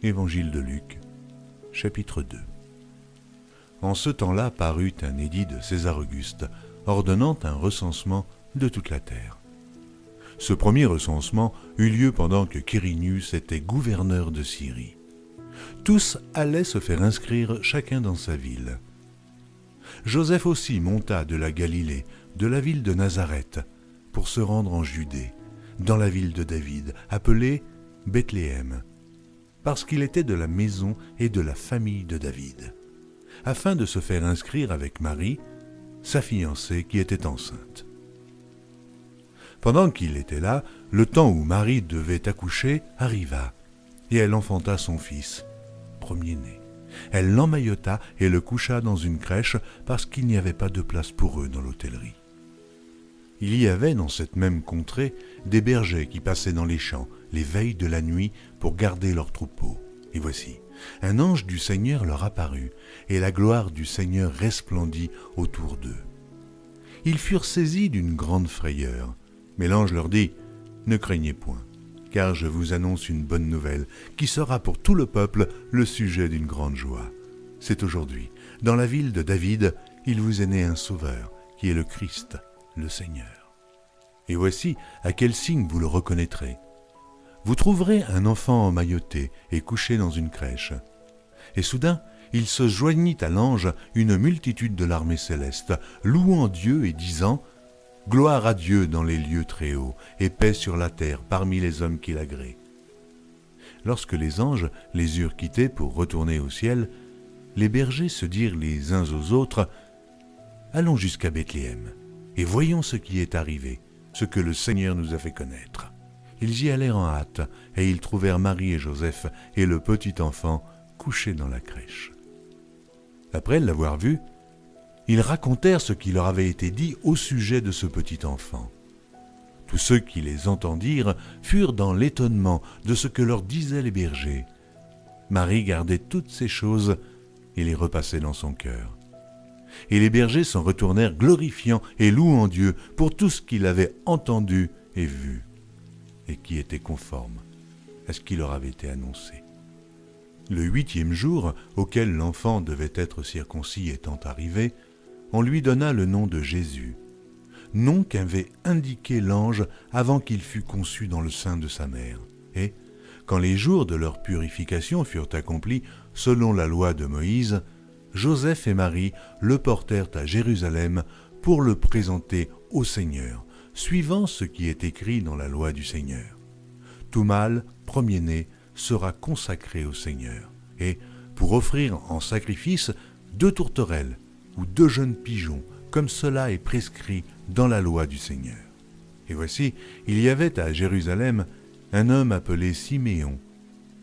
Évangile de Luc, chapitre 2. En ce temps-là parut un édit de César Auguste, ordonnant un recensement de toute la terre. Ce premier recensement eut lieu pendant que Quirinius était gouverneur de Syrie. Tous allaient se faire inscrire chacun dans sa ville. Joseph aussi monta de la Galilée, de la ville de Nazareth, pour se rendre en Judée, dans la ville de David, appelée Bethléem, parce qu'il était de la maison et de la famille de David, afin de se faire inscrire avec Marie, sa fiancée qui était enceinte. Pendant qu'il était là, le temps où Marie devait accoucher arriva, et elle enfanta son fils, premier-né. Elle l'emmaillota et le coucha dans une crèche parce qu'il n'y avait pas de place pour eux dans l'hôtellerie. Il y avait dans cette même contrée des bergers qui passaient dans les champs les veilles de la nuit pour garder leurs troupeaux. Et voici, un ange du Seigneur leur apparut, et la gloire du Seigneur resplendit autour d'eux. Ils furent saisis d'une grande frayeur, mais l'ange leur dit « Ne craignez point, car je vous annonce une bonne nouvelle, qui sera pour tout le peuple le sujet d'une grande joie. C'est aujourd'hui, dans la ville de David, il vous est né un sauveur, qui est le Christ, le Seigneur. Et voici à quel signe vous le reconnaîtrez. Vous trouverez un enfant emmailloté et couché dans une crèche. » Et soudain, il se joignit à l'ange une multitude de l'armée céleste, louant Dieu et disant « Gloire à Dieu dans les lieux très hauts, et paix sur la terre parmi les hommes qui l'agréent. » Lorsque les anges les eurent quittés pour retourner au ciel, les bergers se dirent les uns aux autres « Allons jusqu'à Bethléem, et voyons ce qui est arrivé, ce que le Seigneur nous a fait connaître. » Ils y allèrent en hâte, et ils trouvèrent Marie et Joseph et le petit enfant couchés dans la crèche. Après l'avoir vu, ils racontèrent ce qui leur avait été dit au sujet de ce petit enfant. Tous ceux qui les entendirent furent dans l'étonnement de ce que leur disaient les bergers. Marie gardait toutes ces choses et les repassait dans son cœur. Et les bergers s'en retournèrent glorifiant et louant Dieu pour tout ce qu'ils avaient entendu et vu, et qui était conforme à ce qui leur avait été annoncé. Le 8e jour, auquel l'enfant devait être circoncis étant arrivé, on lui donna le nom de Jésus, nom qu'avait indiqué l'ange avant qu'il fût conçu dans le sein de sa mère. Et, quand les jours de leur purification furent accomplis selon la loi de Moïse, Joseph et Marie le portèrent à Jérusalem pour le présenter au Seigneur, suivant ce qui est écrit dans la loi du Seigneur. Tout mâle, premier-né, sera consacré au Seigneur, et pour offrir en sacrifice 2 tourterelles ou 2 jeunes pigeons, comme cela est prescrit dans la loi du Seigneur. Et voici, il y avait à Jérusalem un homme appelé Siméon.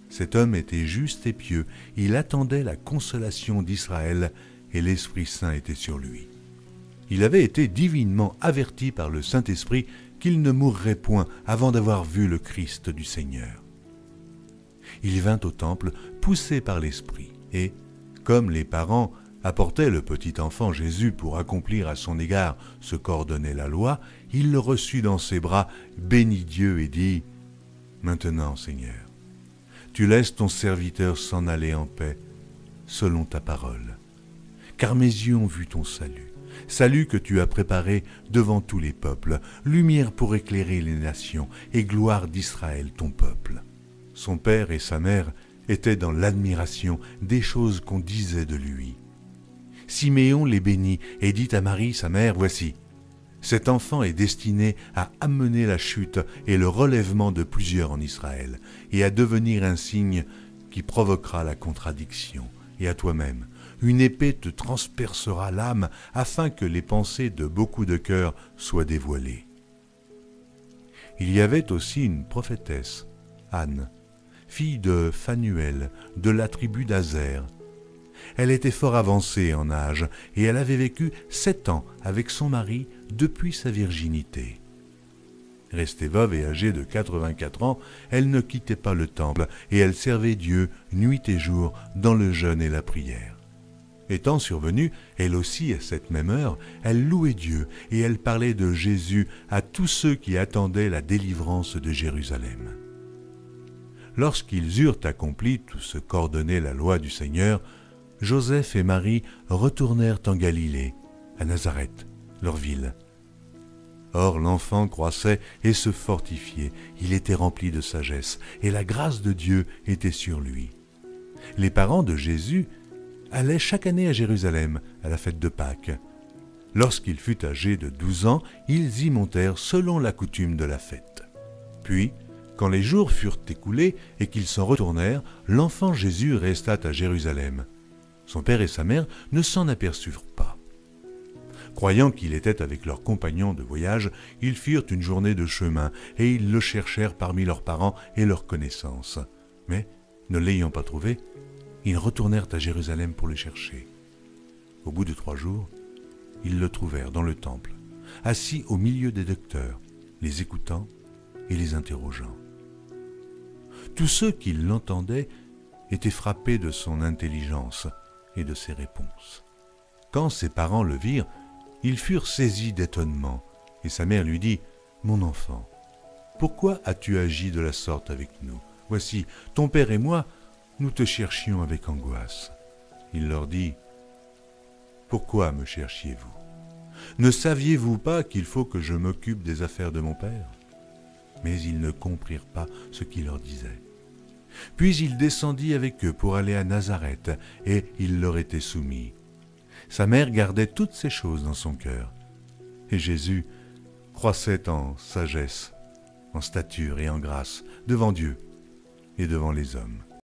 Cet homme était juste et pieux, il attendait la consolation d'Israël, et l'Esprit Saint était sur lui. Il avait été divinement averti par le Saint-Esprit qu'il ne mourrait point avant d'avoir vu le Christ du Seigneur. Il vint au temple, poussé par l'Esprit, et, comme les parents apportaient le petit enfant Jésus pour accomplir à son égard ce qu'ordonnait la loi, il le reçut dans ses bras, bénit Dieu et dit « Maintenant, Seigneur, tu laisses ton serviteur s'en aller en paix, selon ta parole. Car mes yeux ont vu ton salut, salut que tu as préparé devant tous les peuples, lumière pour éclairer les nations et gloire d'Israël ton peuple. » Son père et sa mère étaient dans l'admiration des choses qu'on disait de lui. Siméon les bénit et dit à Marie, sa mère, « Voici, cet enfant est destiné à amener la chute et le relèvement de plusieurs en Israël, et à devenir un signe qui provoquera la contradiction. Et à toi-même, une épée te transpercera l'âme, afin que les pensées de beaucoup de cœurs soient dévoilées. » Il y avait aussi une prophétesse, Anne, fille de Phanuel, de la tribu d'Aser. Elle était fort avancée en âge, et elle avait vécu 7 ans avec son mari depuis sa virginité. Restée veuve et âgée de 84 ans, elle ne quittait pas le temple, et elle servait Dieu nuit et jour dans le jeûne et la prière. Étant survenue, elle aussi à cette même heure, elle louait Dieu, et elle parlait de Jésus à tous ceux qui attendaient la délivrance de Jérusalem. Lorsqu'ils eurent accompli tout ce qu'ordonnait la loi du Seigneur, Joseph et Marie retournèrent en Galilée, à Nazareth, leur ville. Or l'enfant croissait et se fortifiait, il était rempli de sagesse, et la grâce de Dieu était sur lui. Les parents de Jésus allaient chaque année à Jérusalem, à la fête de Pâques. Lorsqu'il fut âgé de 12 ans, ils y montèrent selon la coutume de la fête. Puis, quand les jours furent écoulés et qu'ils s'en retournèrent, l'enfant Jésus resta à Jérusalem. Son père et sa mère ne s'en aperçurent pas. Croyant qu'il était avec leurs compagnons de voyage, ils firent une journée de chemin et ils le cherchèrent parmi leurs parents et leurs connaissances. Mais, ne l'ayant pas trouvé, ils retournèrent à Jérusalem pour le chercher. Au bout de 3 jours, ils le trouvèrent dans le temple, assis au milieu des docteurs, les écoutant et les interrogeant. Tous ceux qui l'entendaient étaient frappés de son intelligence et de ses réponses. Quand ses parents le virent, ils furent saisis d'étonnement, et sa mère lui dit : « Mon enfant, pourquoi as-tu agi de la sorte avec nous ? Voici, ton père et moi, nous te cherchions avec angoisse. » Il leur dit : « Pourquoi me cherchiez-vous ? Ne saviez-vous pas qu'il faut que je m'occupe des affaires de mon père ? » Mais ils ne comprirent pas ce qu'il leur disait. Puis il descendit avec eux pour aller à Nazareth, et il leur était soumis. Sa mère gardait toutes ces choses dans son cœur. Et Jésus croissait en sagesse, en stature et en grâce devant Dieu et devant les hommes.